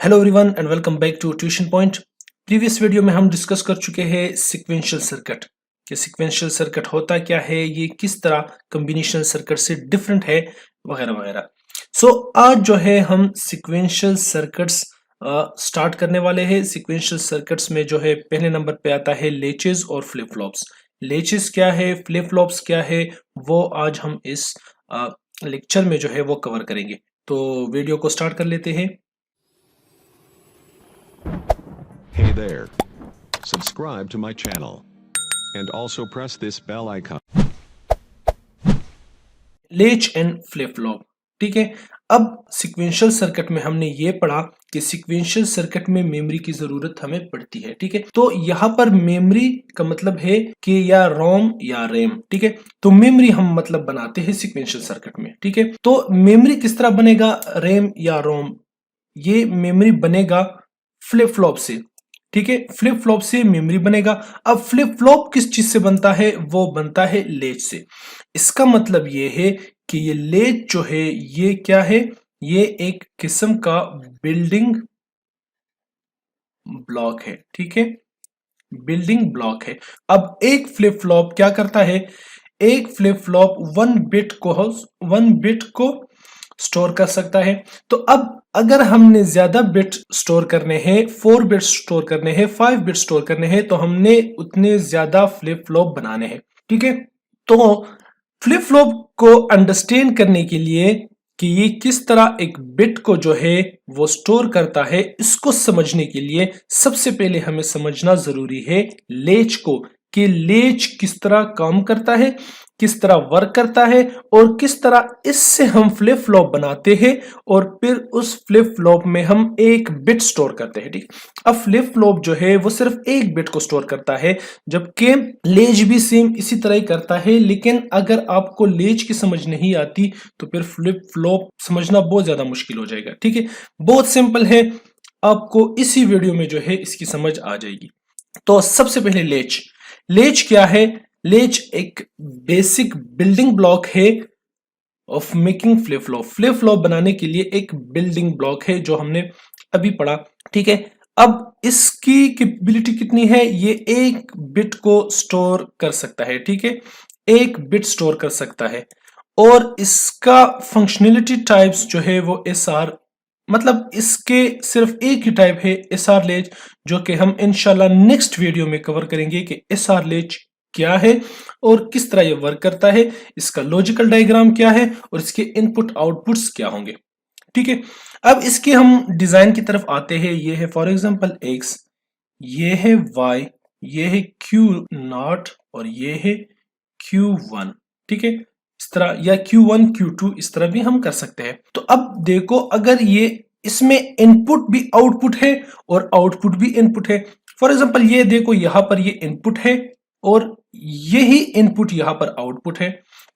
Hello everyone and welcome back to Tuition Point. Previous video में हम discuss कर चुके हैं सीक्वेंशियल सर्किट कि सीक्वेंशियल सर्किट होता क्या है, ये किस तरह कॉम्बिनेशनल सर्किट से डिफरेंट है वगैरह वगैरह। सो आज जो है हम सीक्वेंशियल सर्किट्स स्टार्ट करने वाले हैं। सीक्वेंशियल सर्किट्स में जो है पहले नंबर पे आता है लेचेस और फ्लिप फ्लॉप्स। लेचेस क्या है, फ्लिप फ्लॉप्स क्या है, वो आज हम इस लेक्चर में जो है वो कवर करेंगे। तो वीडियो को स्टार्ट कर लेते हैं। Hey there. Subscribe to my channel. And also press this bell icon. Latch and flip flop, ठीक है। अब सीक्वेंशियल सर्किट में हमने ये पढ़ा कि सीक्वेंशियल सर्किट में मेमोरी की जरूरत हमें पड़ती है, ठीक है। तो यहाँ पर मेमोरी का मतलब है कि या रोम या रैम, ठीक है। तो मेमोरी हम मतलब बनाते हैं सीक्वेंशियल सर्किट में, ठीक है। तो मेमोरी किस तरह बनेगा, रैम या रोम, ये मेमोरी बनेगा फ्लिप फ्लॉप से, ठीक है। फ्लिप फ्लॉप से मेमोरी बनेगा। अब फ्लिप फ्लॉप किस चीज से बनता है, वो बनता है लेच से। इसका मतलब ये है कि ये लेच जो है ये क्या है, ये एक किस्म का बिल्डिंग ब्लॉक है, ठीक है। बिल्डिंग ब्लॉक है। अब एक फ्लिप फ्लॉप क्या करता है, एक फ्लिप फ्लॉप वन बिट को स्टोर कर सकता है। तो अब अगर हमने ज्यादा बिट स्टोर करने हैं, 4 बिट स्टोर करने हैं, 5 बिट स्टोर करने हैं, तो हमने उतने ज्यादा फ्लिप फ्लॉप बनाने हैं, ठीक है। तो फ्लिप फ्लॉप को अंडरस्टैंड करने के लिए कि ये किस तरह एक बिट को जो है वो स्टोर करता है, इसको समझने के लिए सबसे पहले हमें समझना जरूरी है लेच को, कि लेच किस तरह काम करता है, किस तरह वर्क करता है और किस तरह इससे हम फ्लिप फ्लॉप बनाते हैं और फिर उस फ्लिप फ्लॉप में हम एक बिट स्टोर करते हैं, ठीक। अब फ्लिप फ्लॉप जो है वो सिर्फ एक बिट को स्टोर करता है, जबकि लेच भी सेम इसी तरह ही करता है। लेकिन अगर आपको लेच की समझ नहीं आती तो फिर फ्लिप फ्लॉप समझना बहुत ज्यादा मुश्किल हो जाएगा, ठीक है। बहुत सिंपल है, आपको इसी वीडियो में जो है इसकी समझ आ जाएगी। तो सबसे पहले लेच, लेच क्या है, लेच एक बेसिक बिल्डिंग ब्लॉक है of making flip flop. Flip flop बनाने के लिए एक बिल्डिंग ब्लॉक है जो हमने अभी पढ़ा, ठीक है। अब इसकी कैपेबिलिटी कितनी है, ये एक बिट को स्टोर कर सकता है, ठीक है। एक बिट स्टोर कर सकता है और इसका फंक्शनलिटी टाइप्स जो है वो एस आर, मतलब इसके सिर्फ एक ही टाइप है एस आर लेच, जो कि हम इंशाल्लाह नेक्स्ट वीडियो में कवर करेंगे कि एस आर लेच क्या है और किस तरह ये वर्क करता है, इसका लॉजिकल डायग्राम क्या है और इसके इनपुट आउटपुट्स क्या होंगे, ठीक है। अब इसके हम डिजाइन की तरफ आते हैं। ये है फॉर एग्जांपल एक्स, ये है वाई, ये है क्यू नॉट और ये है क्यू वन, ठीक है। इस तरह या Q1 Q2 इस तरह भी हम कर सकते हैं। तो अब देखो, अगर ये इसमें इनपुट भी आउटपुट है और आउटपुट भी इनपुट है। फॉर एग्जांपल ये देखो, यहां पर ये इनपुट है और यही इनपुट यहां पर आउटपुट है।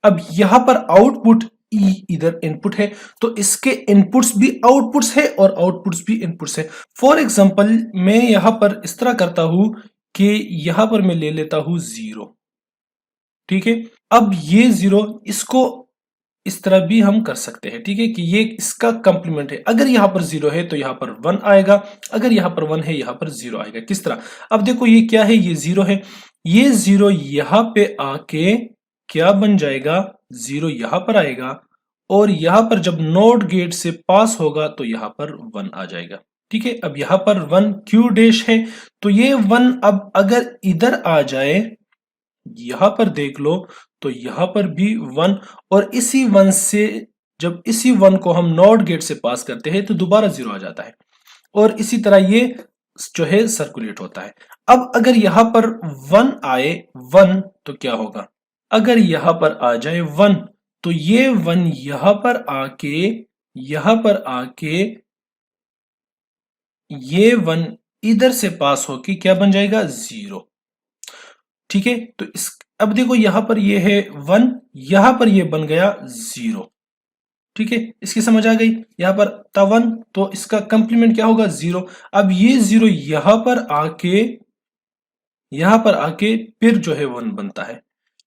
अब यहां पर आउटपुट इधर इनपुट है, तो इसके इनपुट्स भी आउटपुट्स है और आउटपुट्स भी इनपुट्स है। फॉर एग्जांपल मैं यहां पर इस तरह करता हूं कि यहां पर मैं ले लेता हूं 0, ठीक है। अब ये 0 इसको इस तरह भी हम कर सकते हैं, ठीक है, कि ये इसका कंप्लीमेंट है। अगर यहां पर 0 है तो यहां पर 1 आएगा, अगर यहां पर 1 है यहां पर 0 आएगा। किस तरह, अब देखो ये क्या है, ये 0 है, ये 0 यहां पे आके क्या बन जाएगा, 0 यहां पर आएगा और यहां पर जब नॉट गेट से पास होगा तो यहां पर 1 आ जाएगा, ठीक है। अब यहां पर 1 क्यू डैश है, तो ये 1 अब अगर इधर आ जाए, यहां पर देख लो, तो यहां पर भी 1 और इसी 1 से जब इसी 1 को हम नॉट गेट से पास करते हैं तो दोबारा 0 आ जाता है और इसी तरह ये जो है सर्कुलेट होता है। अब अगर यहां पर 1 आए 1 तो क्या होगा, अगर यहां पर आ जाए 1 तो ये 1 यहां पर आके ये 1 इधर से पास होके क्या बन जाएगा, 0, ठीक है। तो इस अब देखो यहां पर ये है 1, यहां पर ये बन गया 0, ठीक है। इसकी समझ आ गई, यहां पर था 1 तो इसका कंप्लीमेंट क्या होगा, 0। अब ये 0 यहां पर आके फिर जो है 1 बनता है,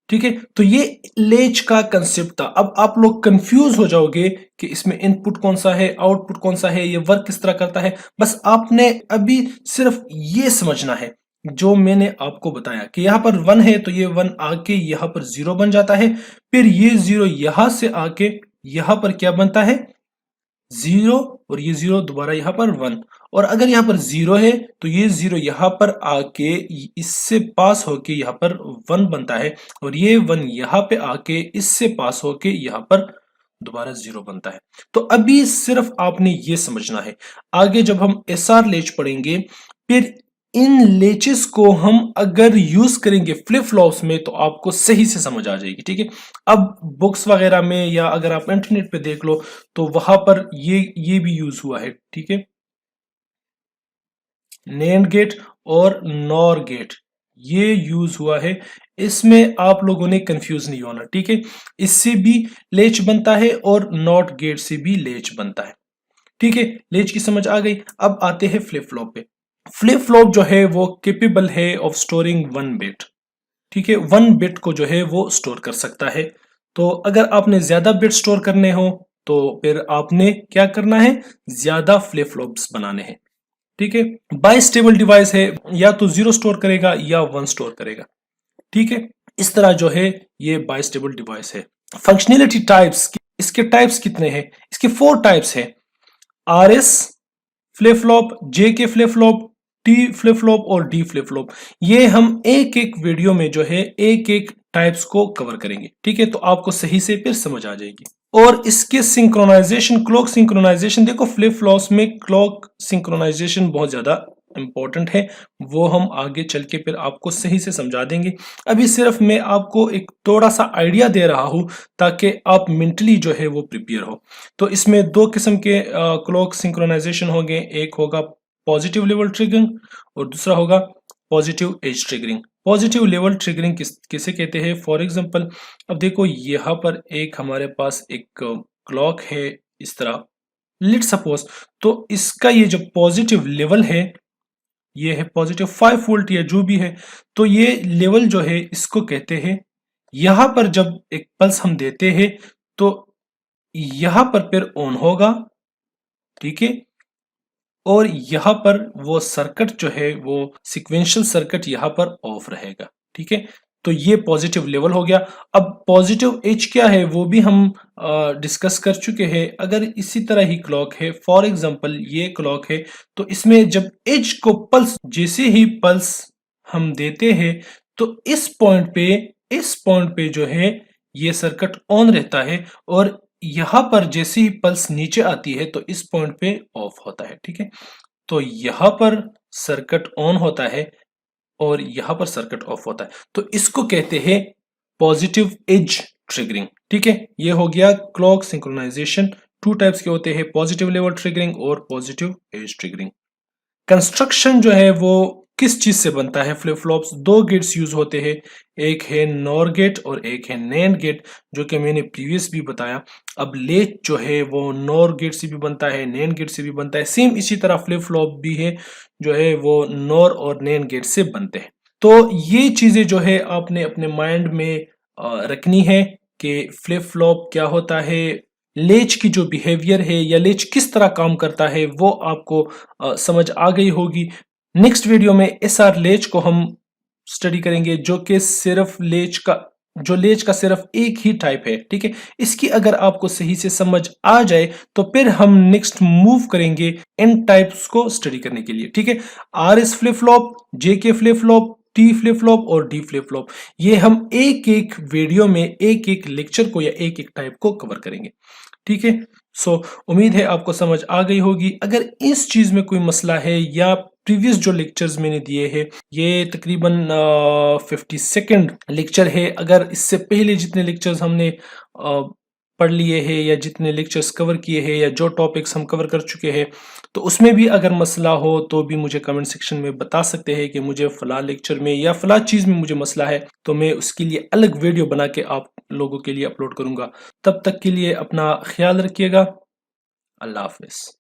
ठीक है, तो ये लेच का कंसेप्ट था। अब आप लोग कंफ्यूज हो जाओगे कि इसमें इनपुट कौन सा है, आउटपुट कौन सा है, ये वर्क किस तरह करता है। बस आपने अभी सिर्फ ये समझना है जो मैंने आपको बताया कि यहाँ पर 1 है तो ये 1 आके यहाँ पर 0 बन जाता है, फिर ये 0 यहां से आके यहाँ पर क्या बनता है, 0, और ये 0 दोबारा यहाँ पर 1। और अगर यहाँ पर 0 है तो ये 0 यहाँ पर आके इससे पास होके यहाँ पर 1 बनता है, और ये 1 यहाँ पे आके इससे पास होके यहाँ पर दोबारा 0 बनता है। तो अभी सिर्फ आपने ये समझना है। आगे जब हम एसआर लेच पढ़ेंगे, फिर इन लेचेस को हम अगर यूज करेंगे फ्लिप फ्लॉप्स में तो आपको सही से समझ आ जाएगी। ठीक है, अब बुक्स वगैरह में या अगर आप इंटरनेट पे देख लो तो वहां पर ये भी यूज हुआ है। ठीक है, नैंड गेट और नॉर गेट ये यूज हुआ है, इसमें आप लोगों ने कंफ्यूज नहीं होना। ठीक है, इससे भी लेच बनता है और नॉट गेट से भी लेच बनता है। ठीक है, लेच की समझ आ गई। अब आते हैं फ्लिप फ्लॉप पे। फ्लिप फ्लॉप जो है वो केपेबल है ऑफ स्टोरिंग 1 बिट। ठीक है, 1 बिट को जो है वो स्टोर कर सकता है। तो अगर आपने ज्यादा बिट स्टोर करने हो तो फिर आपने क्या करना है, ज्यादा फ्लिप फ्लॉप्स बनाने हैं। ठीक है, बाइस्टेबल डिवाइस है, या तो 0 स्टोर करेगा या 1 स्टोर करेगा। ठीक है, इस तरह जो है ये बाइस्टेबल डिवाइस है। फंक्शनैलिटी टाइप्स, इसके टाइप्स कितने हैं, इसके 4 टाइप्स हैं। आरएस फ्लिप फ्लॉप, जे के flip flop, T flip flop और डी फ्लिप फ्लॉप। ये हम एक एक वीडियो में जो है एक एक टाइप्स को कवर करेंगे। ठीक है, तो आपको सही से फिर समझ आ जाएगी। और इसके सिंक्रोनाइजेशन, क्लॉक सिंक्रोनाइजेशन, देखो फ्लिप फ्लॉप्स में क्लॉक सिंक्रोनाइजेशन बहुत ज्यादा इंपॉर्टेंट है, वो हम आगे चल के फिर आपको सही से समझा देंगे। अभी सिर्फ मैं आपको एक थोड़ा सा आइडिया दे रहा हूं ताकि आप मेंटली जो है वो प्रिपेयर हो। तो इसमें 2 किस्म के क्लॉक सिंक्रोनाइजेशन होंगे, एक होगा पॉजिटिव लेवल ट्रिगरिंग और दूसरा होगा positive edge triggering. Positive level triggering किसे कहते हैं, फॉर एग्जांपल अब देखो यहाँ पर एक हमारे पास एक क्लॉक है इस तरह, लेट सपोज, तो इसका ये जो पॉजिटिव लेवल है ये है पॉजिटिव 5 वोल्ट या जो भी है, तो ये लेवल जो है इसको कहते हैं। यहां पर जब एक पल्स हम देते हैं तो यहां पर फिर ऑन होगा। ठीक है, और यहां पर वो सर्किट जो है वो सिक्वेंशियल सर्किट यहां पर ऑफ रहेगा। ठीक है, तो ये पॉजिटिव लेवल हो गया। अब पॉजिटिव एज क्या है वो भी हम डिस्कस कर चुके हैं। अगर इसी तरह ही क्लॉक है, फॉर एग्जांपल ये क्लॉक है, तो इसमें जब एज को पल्स, जैसे ही पल्स हम देते हैं तो इस पॉइंट पे जो है ये सर्किट ऑन रहता है, और यहां पर जैसे ही पल्स नीचे आती है तो इस पॉइंट पे ऑफ होता है। ठीक है, तो यहां पर सर्किट ऑन होता है और यहां पर सर्किट ऑफ होता है, तो इसको कहते हैं पॉजिटिव एज ट्रिगरिंग। ठीक है, ये हो गया क्लॉक सिंक्रोनाइजेशन। 2 टाइप्स के होते हैं, पॉजिटिव लेवल ट्रिगरिंग और पॉजिटिव एज ट्रिगरिंग। कंस्ट्रक्शन जो है वो किस चीज से बनता है, फ्लिप फ्लॉप्स 2 गेट्स यूज होते हैं, एक है नॉर गेट और एक है नैंड गेट, जो कि मैंने प्रीवियस भी बताया। अब लेच जो है वो नॉर गेट से भी बनता है, नैंड गेट से भी बनता है, सेम इसी तरह फ्लिप फ्लॉप भी है जो है वो नॉर और नैंड गेट से बनते हैं। तो ये चीजें जो है आपने अपने माइंड में रखनी है कि फ्लिप फ्लॉप क्या होता है, लेच की जो बिहेवियर है या लेच किस तरह काम करता है वो आपको समझ आ गई होगी। नेक्स्ट वीडियो में एसआर लेच को हम स्टडी करेंगे, जो कि सिर्फ लेच का सिर्फ एक ही टाइप है। ठीक है, इसकी अगर आपको सही से समझ आ जाए तो फिर हम नेक्स्ट मूव करेंगे इन टाइप्स को स्टडी करने के लिए। ठीक है, RS flip flop, JK flip flop, T flip flop और डी फ्लिप फ्लॉप, ये हम एक एक वीडियो में एक एक लेक्चर को या एक एक टाइप को कवर करेंगे। ठीक है, सो उम्मीद है आपको समझ आ गई होगी। अगर इस चीज में कोई मसला है या प्रीवियस जो लेक्चर्स मैंने दिए हैं, ये तकरीबन 52nd लेक्चर है, अगर इससे पहले जितने लेक्चर्स हमने पढ़ लिए हैं या जितने लेक्चर्स कवर किए हैं या जो टॉपिक्स हम कवर कर चुके हैं, तो उसमें भी अगर मसला हो तो भी मुझे कमेंट सेक्शन में बता सकते हैं कि मुझे फला लेक्चर में या फला चीज में मुझे मसला है, तो मैं उसके लिए अलग वीडियो बना के आप लोगों के लिए अपलोड करूंगा। तब तक के लिए अपना ख्याल रखिएगा। अल्लाह हाफिज।